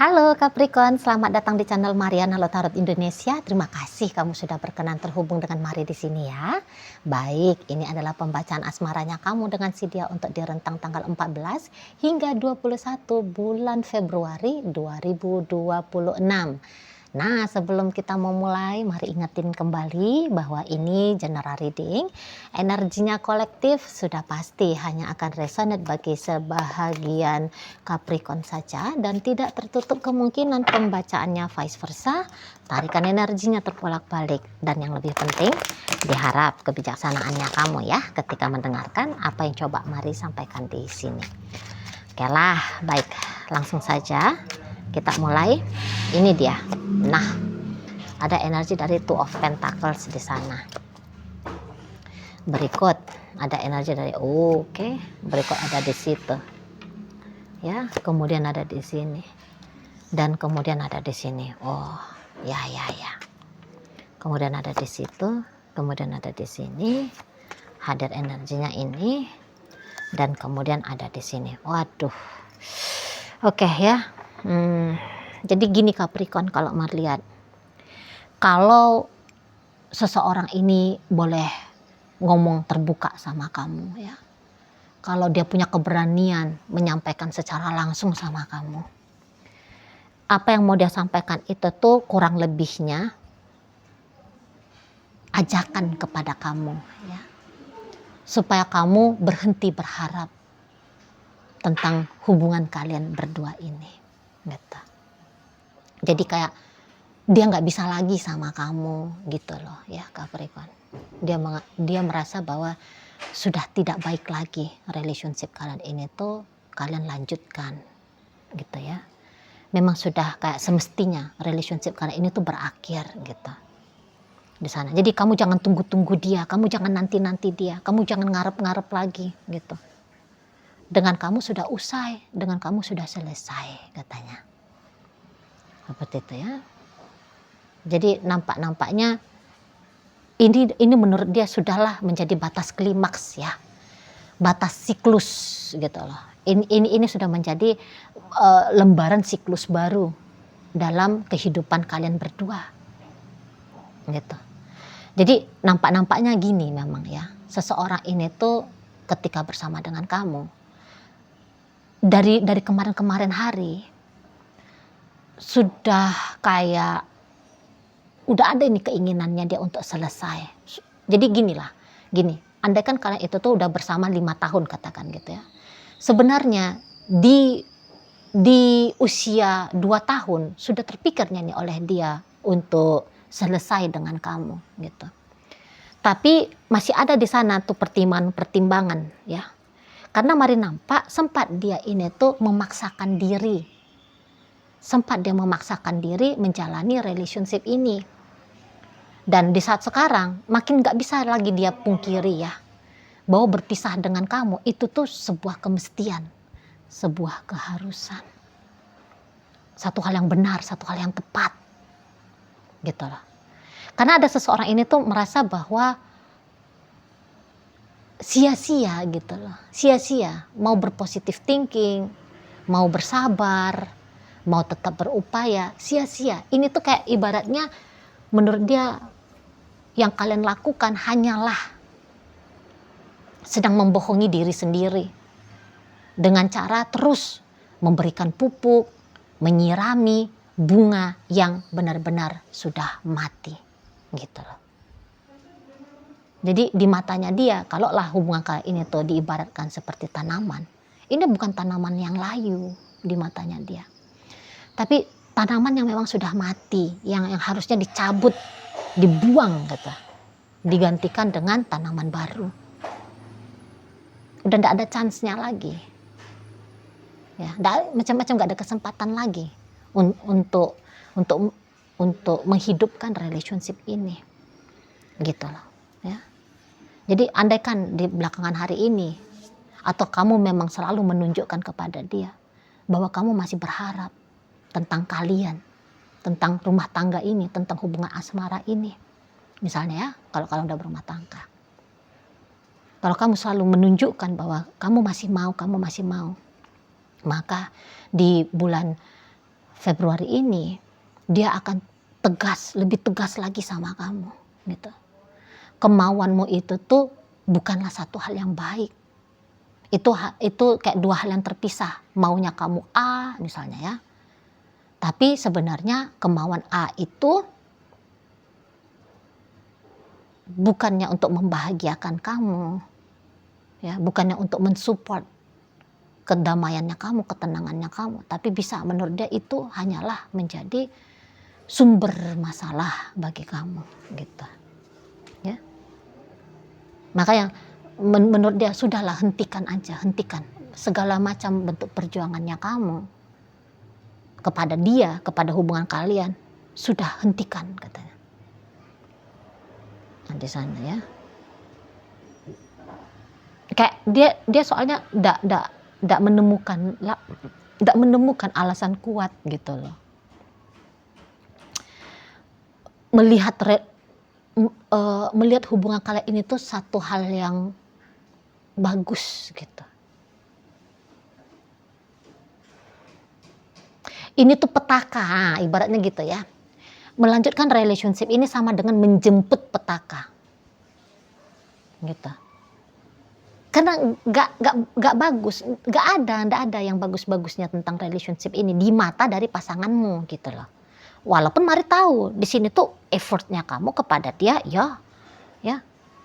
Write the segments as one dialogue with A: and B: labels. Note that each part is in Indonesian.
A: Halo Capricorn, selamat datang di channel Mariana Lotarot Indonesia. Terima kasih kamu sudah berkenan terhubung dengan Mari di sini ya. Baik, ini adalah pembacaan asmaranya kamu dengan si dia untuk di rentang tanggal 14 hingga 21 bulan Februari 2026. Nah, sebelum kita mau mulai, mari ingetin kembali bahwa ini general reading. Energinya kolektif sudah pasti hanya akan resonate bagi sebahagian Capricorn saja dan tidak tertutup kemungkinan pembacaannya vice versa. Tarikan energinya terbolak-balik dan yang lebih penting, diharap kebijaksanaannya kamu ya ketika mendengarkan apa yang coba Mari sampaikan di sini. Oke lah, baik, langsung saja kita mulai. Ini dia. Nah, ada energi dari Two of Pentacles di sana. Berikut ada energi dari berikut ada di situ. Ya, kemudian ada di sini. Dan kemudian ada di sini. Oh, ya. Kemudian ada di situ, kemudian ada di sini. Hadir energinya ini dan kemudian ada di sini. Waduh. Oke ya. Jadi gini Capricorn, kalau Mari lihat, kalau seseorang ini boleh ngomong terbuka sama kamu ya, kalau dia punya keberanian menyampaikan secara langsung sama kamu, apa yang mau dia sampaikan itu tuh kurang lebihnya ajakan kepada kamu ya, supaya kamu berhenti berharap tentang hubungan kalian berdua ini gitu. Jadi kayak dia nggak bisa lagi sama kamu gitu loh ya Capricorn. Dia merasa bahwa sudah tidak baik lagi relationship kalian ini tuh kalian lanjutkan gitu ya. Memang sudah kayak semestinya relationship kalian ini tuh berakhir gitu di sana. Jadi kamu jangan tunggu-tunggu dia, kamu jangan nanti-nanti dia, kamu jangan ngarep-ngarep lagi gitu. Dengan kamu sudah usai, dengan kamu sudah selesai katanya. Seperti itu ya. Jadi nampaknya ini menurut dia sudahlah menjadi batas klimaks ya, batas siklus gitu loh. Ini sudah menjadi lembaran siklus baru dalam kehidupan kalian berdua gitu. Jadi nampaknya gini memang ya, seseorang ini tuh ketika bersama dengan kamu dari kemarin hari sudah kayak udah ada ini keinginannya dia untuk selesai. Jadi gini, andaikan kalian itu tuh udah bersama 5 tahun katakan gitu ya. Sebenarnya di usia 2 tahun sudah terpikirnya nih oleh dia untuk selesai dengan kamu gitu. Tapi masih ada di sana tuh pertimbangan ya. Karena Mari nampak sempat dia ini tuh memaksakan diri. Sempat dia memaksakan diri menjalani relationship ini. Dan di saat sekarang makin gak bisa lagi dia pungkiri ya, bahwa berpisah dengan kamu itu tuh sebuah kemestian, sebuah keharusan. Satu hal yang benar, satu hal yang tepat. Gitu loh. Karena ada seseorang ini tuh merasa bahwa sia-sia gitu loh. Sia-sia mau berpositif thinking, mau bersabar, mau tetap berupaya, sia-sia. Ini tuh kayak ibaratnya menurut dia yang kalian lakukan hanyalah sedang membohongi diri sendiri dengan cara terus memberikan pupuk, menyirami bunga yang benar-benar sudah mati gitu loh. Jadi di matanya dia, kalaulah hubungan kalian ini tuh diibaratkan seperti tanaman, ini bukan tanaman yang layu di matanya dia, tapi tanaman yang memang sudah mati, yang harusnya dicabut, dibuang gitu, digantikan dengan tanaman baru. Udah tidak ada chance-nya lagi, ya, macam-macam nggak ada kesempatan lagi untuk menghidupkan relationship ini, gitu loh, ya. Jadi andaikan di belakangan hari ini, atau kamu memang selalu menunjukkan kepada dia bahwa kamu masih berharap tentang kalian, tentang rumah tangga ini, tentang hubungan asmara ini. Misalnya ya, kalau kalian udah berumah tangga. Kalau kamu selalu menunjukkan bahwa kamu masih mau, maka di bulan Februari ini dia akan tegas, lebih tegas lagi sama kamu gitu. Kemauanmu itu tuh bukanlah satu hal yang baik. Itu kayak dua hal yang terpisah. Maunya kamu A misalnya ya. Tapi sebenarnya kemauan A itu bukannya untuk membahagiakan kamu. Ya, bukannya untuk mensupport kedamaiannya kamu, ketenangannya kamu, tapi bisa menurut dia itu hanyalah menjadi sumber masalah bagi kamu gitu. Ya. Makanya menurut dia sudahlah, hentikan aja, hentikan segala macam bentuk perjuangannya kamu kepada dia, kepada hubungan kalian, sudah hentikan katanya. Nah, di sana ya. Kayak dia soalnya tidak menemukan alasan kuat gitu loh. Melihat hubungan kalian ini tuh satu hal yang bagus gitu. Ini tuh petaka, ibaratnya gitu ya. Melanjutkan relationship ini sama dengan menjemput petaka. Gitu. Karena nggak bagus, nggak ada yang bagus-bagusnya tentang relationship ini di mata dari pasanganmu gitu loh. Walaupun mari tahu di sini tuh effortnya kamu kepada dia ya,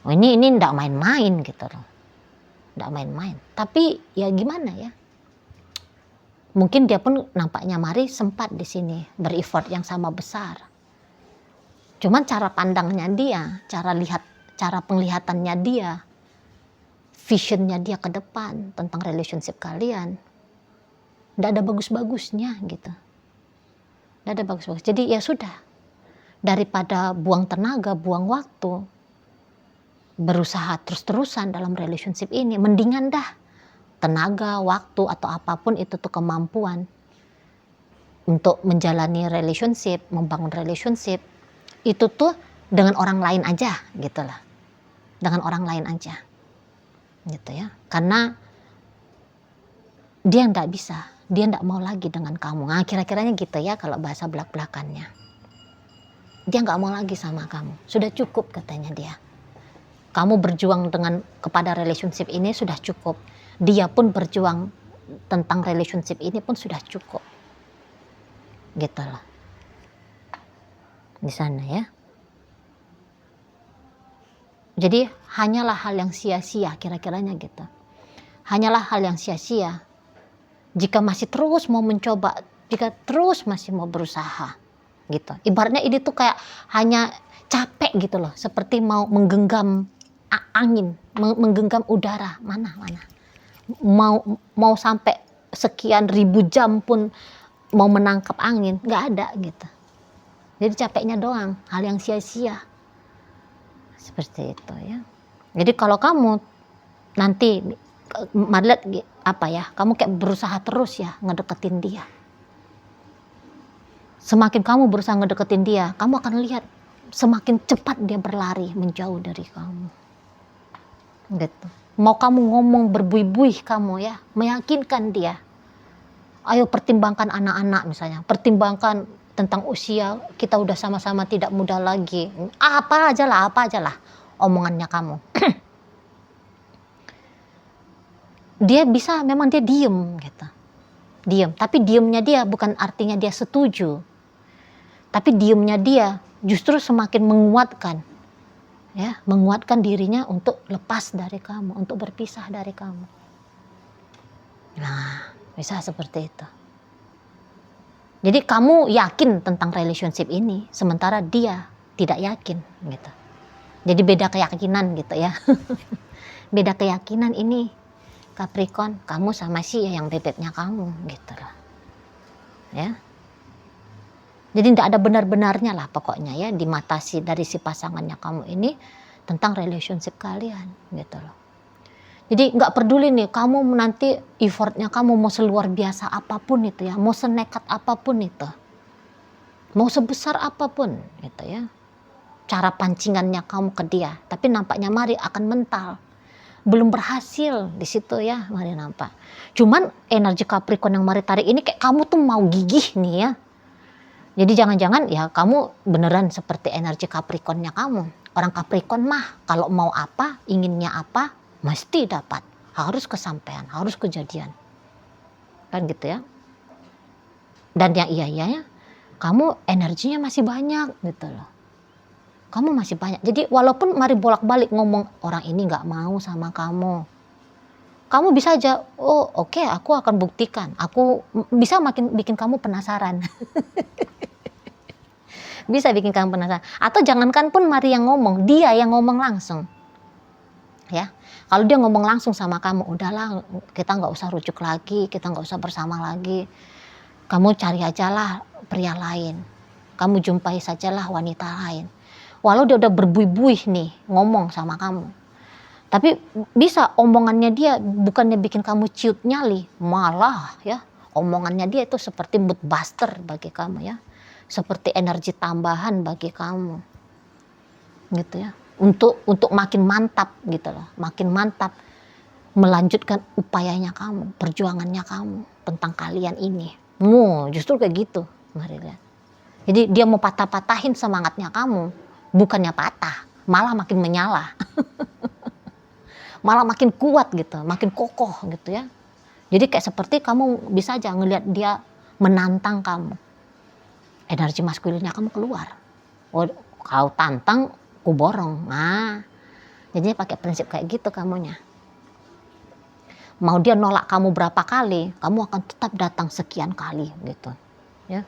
A: oh ini nggak main-main gitu loh, nggak main-main. Tapi ya gimana ya? Mungkin dia pun nampaknya mari sempat di sini bereffort yang sama besar. Cuman cara pandangnya dia, cara penglihatannya dia, visionnya dia ke depan tentang relationship kalian, nggak ada bagus-bagusnya gitu. Nggak ada bagus-bagus. Jadi ya sudah, daripada buang tenaga, buang waktu, berusaha terus-terusan dalam relationship ini, mendingan dah tenaga, waktu atau apapun itu tuh kemampuan untuk menjalani relationship, membangun relationship, itu tuh dengan orang lain aja gitu lah. Dengan orang lain aja. Gitu ya. Karena dia nggak bisa, dia nggak mau lagi dengan kamu. Nah, kira-kiranya gitu ya kalau bahasa belak-belakannya. Dia nggak mau lagi sama kamu. Sudah cukup katanya dia. Kamu berjuang kepada relationship ini sudah cukup. Dia pun berjuang tentang relationship ini pun sudah cukup. Gitu loh. Di sana ya. Jadi hanyalah hal yang sia-sia, kira-kiranya gitu. Hanyalah hal yang sia-sia jika masih terus mau mencoba, jika terus masih mau berusaha gitu. Ibaratnya ini tuh kayak hanya capek gitu loh, seperti mau menggenggam angin, menggenggam udara, mana mau sampai sekian ribu jam pun mau menangkap angin, nggak ada gitu. Jadi capeknya doang, hal yang sia-sia. Seperti itu ya. Jadi kalau kamu nanti lihat apa ya, kamu kayak berusaha terus ya ngedeketin dia. Semakin kamu berusaha ngedeketin dia, kamu akan lihat semakin cepat dia berlari menjauh dari kamu. Gitu. Mau kamu ngomong berbuih-buih kamu ya, meyakinkan dia. Ayo pertimbangkan anak-anak misalnya, pertimbangkan tentang usia, kita udah sama-sama tidak muda lagi. Apa aja lah omongannya kamu. Dia bisa, memang dia diem gitu. Diem, tapi diemnya dia bukan artinya dia setuju. Tapi diemnya dia justru semakin menguatkan. Ya, menguatkan dirinya untuk lepas dari kamu, untuk berpisah dari kamu. Nah, bisa seperti itu. Jadi kamu yakin tentang relationship ini, sementara dia tidak yakin gitu. Jadi beda keyakinan gitu ya. Beda keyakinan ini Capricorn, kamu sama si yang bebeknya kamu gitu lah. Ya. Jadi tidak ada benar-benarnya lah pokoknya ya di mata dari si pasangannya kamu ini tentang relationship kalian gitu loh. Jadi nggak peduli nih kamu nanti effortnya kamu mau seluar biasa apapun itu ya, mau senekat apapun itu, mau sebesar apapun gitu ya, cara pancingannya kamu ke dia, tapi nampaknya mari akan mental, belum berhasil di situ ya, mari nampak. Cuman energi Capricorn yang mari tarik ini kayak kamu tuh mau gigih nih ya, Jadi jangan-jangan ya kamu beneran seperti energi Capricorn-nya kamu. Orang Capricorn mah kalau mau apa, inginnya apa, mesti dapat. Harus kesampaian, harus kejadian. Kan gitu ya. Dan yang iya-iyanya, kamu energinya masih banyak gitu loh. Kamu masih banyak. Jadi walaupun mari bolak-balik ngomong orang ini gak mau sama kamu. Kamu bisa aja, oh oke, aku akan buktikan. Aku bisa makin bikin kamu penasaran. Bisa bikin kamu penasaran. Atau jangankan pun mari yang ngomong, dia yang ngomong langsung. Ya, kalau dia ngomong langsung sama kamu, udahlah kita nggak usah rujuk lagi, kita nggak usah bersama lagi. Kamu cari aja lah pria lain. Kamu jumpai sajalah wanita lain. Walau dia udah berbuih-buih nih ngomong sama kamu. Tapi bisa omongannya dia bukannya bikin kamu ciut nyali, malah ya omongannya dia itu seperti mood buster bagi kamu ya. Seperti energi tambahan bagi kamu. Gitu ya. Untuk makin mantap gitu loh. Makin mantap melanjutkan upayanya kamu, perjuangannya kamu tentang kalian ini. Justru kayak gitu. Mari lihat. Jadi dia mau patah-patahin semangatnya kamu, bukannya patah, malah makin menyala. Malah makin kuat gitu, makin kokoh gitu ya. Jadi kayak seperti kamu bisa aja ngelihat dia menantang kamu. Energi maskulinnya kamu keluar. Oh, kau tantang, ku borong. Nah, jadinya pakai prinsip kayak gitu kamunya. Mau dia nolak kamu berapa kali, kamu akan tetap datang sekian kali gitu. Ya.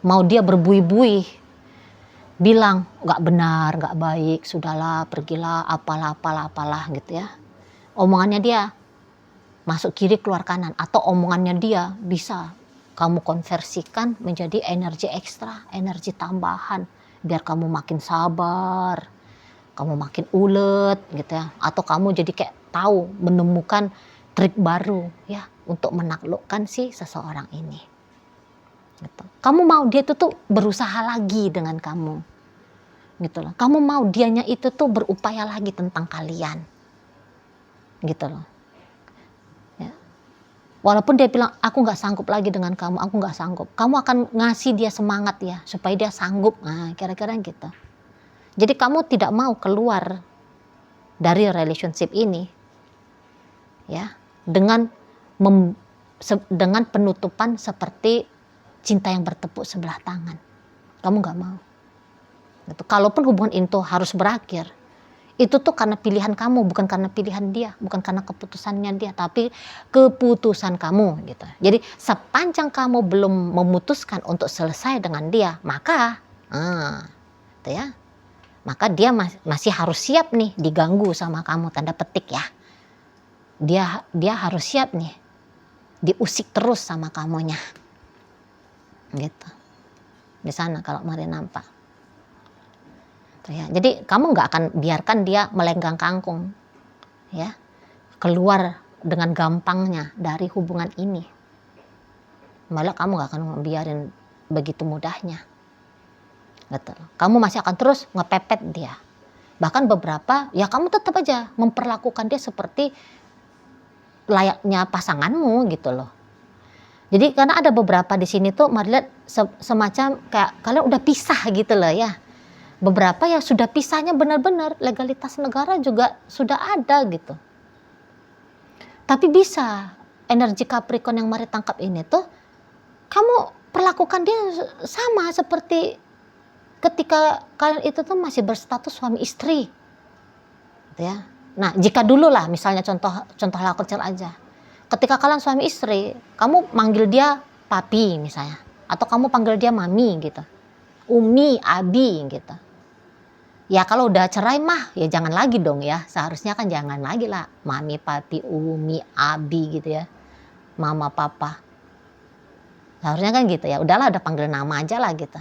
A: Mau dia berbuih-buih, bilang nggak benar, nggak baik, sudahlah, pergilah, apalah gitu ya. Omongannya dia masuk kiri keluar kanan, atau omongannya dia bisa kamu konversikan menjadi energi ekstra, energi tambahan, biar kamu makin sabar, kamu makin ulet gitu ya, atau kamu jadi kayak tahu menemukan trik baru ya untuk menaklukkan si seseorang ini. Gitu. Kamu mau dia itu tuh berusaha lagi dengan kamu, gitu loh. Kamu mau dianya itu tuh berupaya lagi tentang kalian, gitu loh. Walaupun dia bilang, aku gak sanggup lagi dengan kamu, aku gak sanggup. Kamu akan ngasih dia semangat ya, supaya dia sanggup. Nah, kira-kira gitu. Jadi kamu tidak mau keluar dari relationship ini, ya, dengan penutupan seperti cinta yang bertepuk sebelah tangan. Kamu gak mau. Gitu. Kalaupun hubungan itu harus berakhir, itu tuh karena pilihan kamu, bukan karena pilihan dia, bukan karena keputusannya dia, tapi keputusan kamu gitu. Jadi sepanjang kamu belum memutuskan untuk selesai dengan dia, maka gitu ya, maka dia masih harus siap nih diganggu sama kamu, tanda petik ya. Dia harus siap nih diusik terus sama kamunya, gitu. Di sana kalau mari nampak. Ya, jadi kamu nggak akan biarkan dia melenggang kangkung, ya, keluar dengan gampangnya dari hubungan ini. Malah kamu nggak akan biarin begitu mudahnya, gitu. Kamu masih akan terus ngepepet dia. Bahkan beberapa, ya kamu tetap aja memperlakukan dia seperti layaknya pasanganmu gitu loh. Jadi karena ada beberapa di sini tuh, mari lihat semacam kayak kalian udah pisah gitu loh ya. Beberapa ya sudah pisahnya benar-benar, legalitas negara juga sudah ada gitu. Tapi bisa energi Capricorn yang mari tangkap ini tuh, kamu perlakukan dia sama seperti ketika kalian itu tuh masih berstatus suami istri, gitu ya. Nah, jika dulu lah, misalnya contoh hal kecil aja. Ketika kalian suami istri, kamu manggil dia papi misalnya, atau kamu panggil dia mami gitu, umi, abi gitu. Ya kalau udah cerai mah ya jangan lagi dong ya. Seharusnya kan jangan lagi lah. Mami, papi, umi, abi gitu ya. Mama, papa. Seharusnya kan gitu ya. Udahlah udah panggil nama aja lah gitu.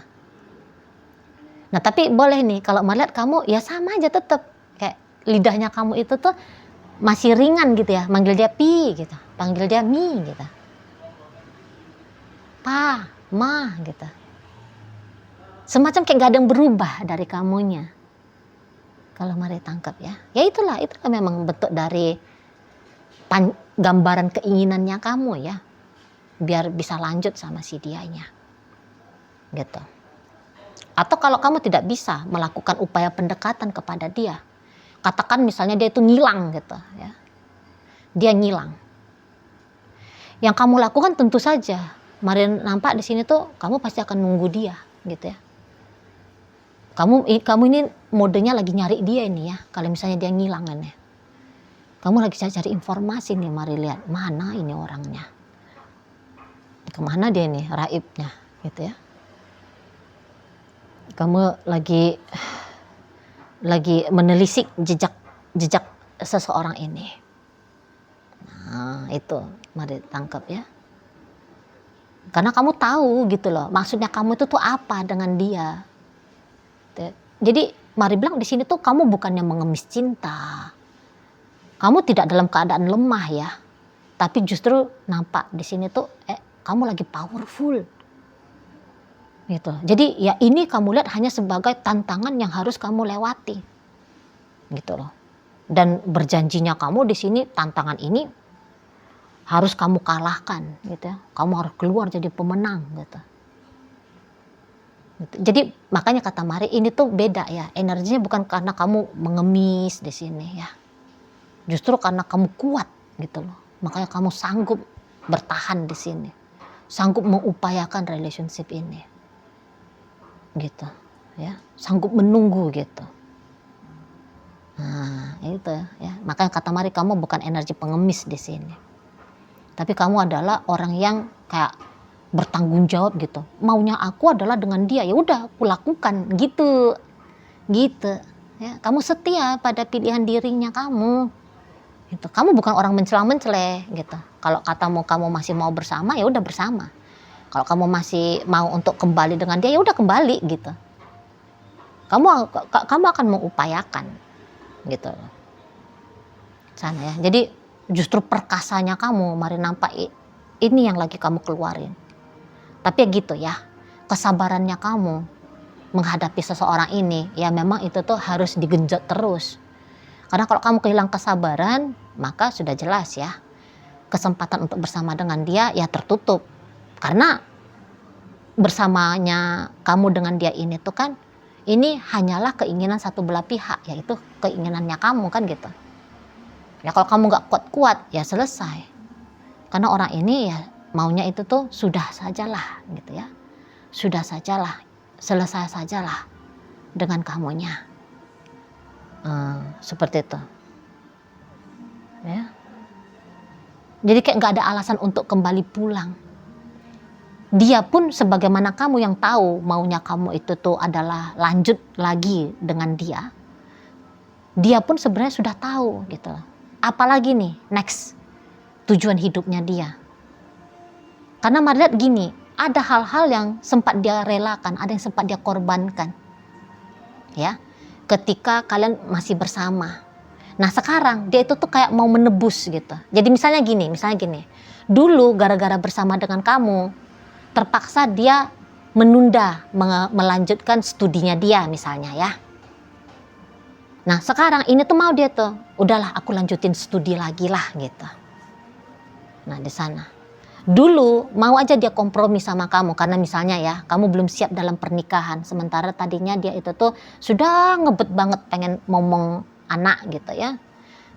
A: Nah tapi boleh nih kalau melihat kamu ya sama aja tetap. Kayak lidahnya kamu itu tuh masih ringan gitu ya. Manggil dia pi gitu. Panggil dia mi gitu. Pa, ma gitu. Semacam kayak gak ada yang berubah dari kamunya. Kalau mari tangkap ya, ya itulah memang bentuk dari gambaran keinginannya kamu ya, biar bisa lanjut sama si dianya, gitu. Atau kalau kamu tidak bisa melakukan upaya pendekatan kepada dia, katakan misalnya dia itu ngilang gitu ya. Dia ngilang. Yang kamu lakukan tentu saja, mari nampak di sini tuh kamu pasti akan nunggu dia gitu ya. Kamu ini modenya lagi nyari dia ini ya. Kalau misalnya dia ngilang ini. Kamu lagi cari informasi nih, mari lihat mana ini orangnya. Kemana dia nih raibnya gitu ya. Kamu lagi menelisik jejak seseorang ini. Nah, itu mari tangkap ya. Karena kamu tahu gitu loh, maksudnya kamu itu tuh apa dengan dia. Jadi mari bilang di sini tuh kamu bukannya mengemis cinta. Kamu tidak dalam keadaan lemah ya. Tapi justru nampak di sini tuh kamu lagi powerful. Gitu. Jadi ya ini kamu lihat hanya sebagai tantangan yang harus kamu lewati. Gitu loh. Dan berjanjinya kamu di sini tantangan ini harus kamu kalahkan gitu ya. Kamu harus keluar jadi pemenang gitu. Jadi makanya kata Mari ini tuh beda ya. Energinya bukan karena kamu mengemis di sini ya. Justru karena kamu kuat gitu loh. Makanya kamu sanggup bertahan di sini. Sanggup mengupayakan relationship ini. Gitu ya, sanggup menunggu gitu. Nah itu ya, makanya kata Mari kamu bukan energi pengemis di sini, tapi kamu adalah orang yang kayak bertanggung jawab gitu. Maunya aku adalah dengan dia, ya udah aku lakukan gitu ya. Kamu setia pada pilihan dirinya kamu gitu. Kamu bukan orang mencela-mencela gitu. Kalau katamu kamu masih mau bersama, ya udah bersama. Kalau kamu masih mau untuk kembali dengan dia, ya udah kembali gitu. Kamu akan mengupayakan gitu. Sana ya. Jadi justru perkasanya kamu, mari nampak ini yang lagi kamu keluarin. Tapi ya gitu ya, kesabarannya kamu menghadapi seseorang ini, ya memang itu tuh harus digenjot terus. Karena kalau kamu kehilangan kesabaran, maka sudah jelas ya, kesempatan untuk bersama dengan dia ya tertutup. Karena bersamanya kamu dengan dia ini tuh kan, ini hanyalah keinginan satu belah pihak, yaitu keinginannya kamu kan gitu. Ya kalau kamu gak kuat-kuat ya selesai. Karena orang ini ya maunya itu tuh sudah sajalah gitu ya. Sudah sajalah, selesai sajalah dengan kamunya. Seperti itu. Ya. Jadi kayak gak ada alasan untuk kembali pulang. Dia pun sebagaimana kamu yang tahu maunya kamu itu tuh adalah lanjut lagi dengan dia. Dia pun sebenarnya sudah tahu gitu. Apalagi nih next tujuan hidupnya dia. Karena mari lihat gini, ada hal-hal yang sempat dia relakan, ada yang sempat dia korbankan. Ya, ketika kalian masih bersama. Nah sekarang dia itu tuh kayak mau menebus gitu. Jadi misalnya gini. Dulu gara-gara bersama dengan kamu, terpaksa dia menunda melanjutkan studinya dia misalnya ya. Nah sekarang ini tuh mau dia tuh, udahlah aku lanjutin studi lagi lah gitu. Nah di sana. Dulu mau aja dia kompromi sama kamu karena misalnya ya, kamu belum siap dalam pernikahan. Sementara tadinya dia itu tuh sudah ngebet banget pengen ngomong anak gitu ya.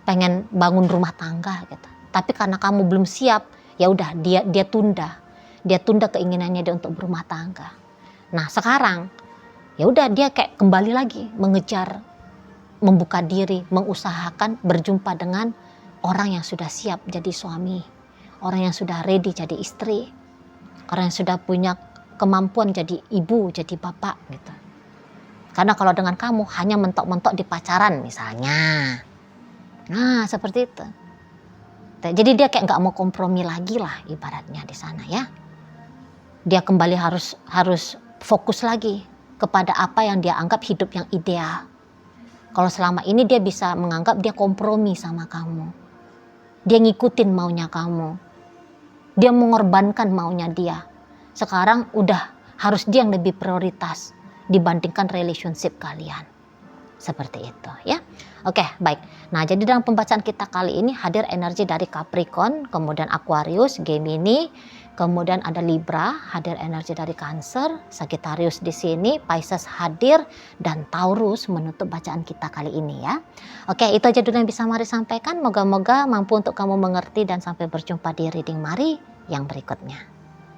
A: Pengen bangun rumah tangga gitu. Tapi karena kamu belum siap, ya udah dia tunda. Dia tunda keinginannya dia untuk berumah tangga. Nah sekarang ya udah dia kayak kembali lagi mengejar, membuka diri, mengusahakan berjumpa dengan orang yang sudah siap jadi suami, orang yang sudah ready jadi istri, orang yang sudah punya kemampuan jadi ibu, jadi bapak gitu. Karena kalau dengan kamu hanya mentok-mentok di pacaran misalnya, nah seperti itu. Jadi dia kayak nggak mau kompromi lagi lah ibaratnya di sana ya. Dia kembali harus fokus lagi kepada apa yang dia anggap hidup yang ideal. Kalau selama ini dia bisa menganggap dia kompromi sama kamu. Dia ngikutin maunya kamu. Dia mengorbankan maunya dia. Sekarang udah harus dia yang lebih prioritas dibandingkan relationship kalian. Seperti itu ya. Oke, baik. Nah, jadi dalam pembacaan kita kali ini hadir energi dari Capricorn, kemudian Aquarius, Gemini, kemudian ada Libra, hadir energi dari Cancer, Sagittarius di sini, Pisces hadir, dan Taurus menutup bacaan kita kali ini ya. Oke, itu aja dulu yang bisa Mari sampaikan. Moga-moga mampu untuk kamu mengerti dan sampai berjumpa di reading Mari yang berikutnya.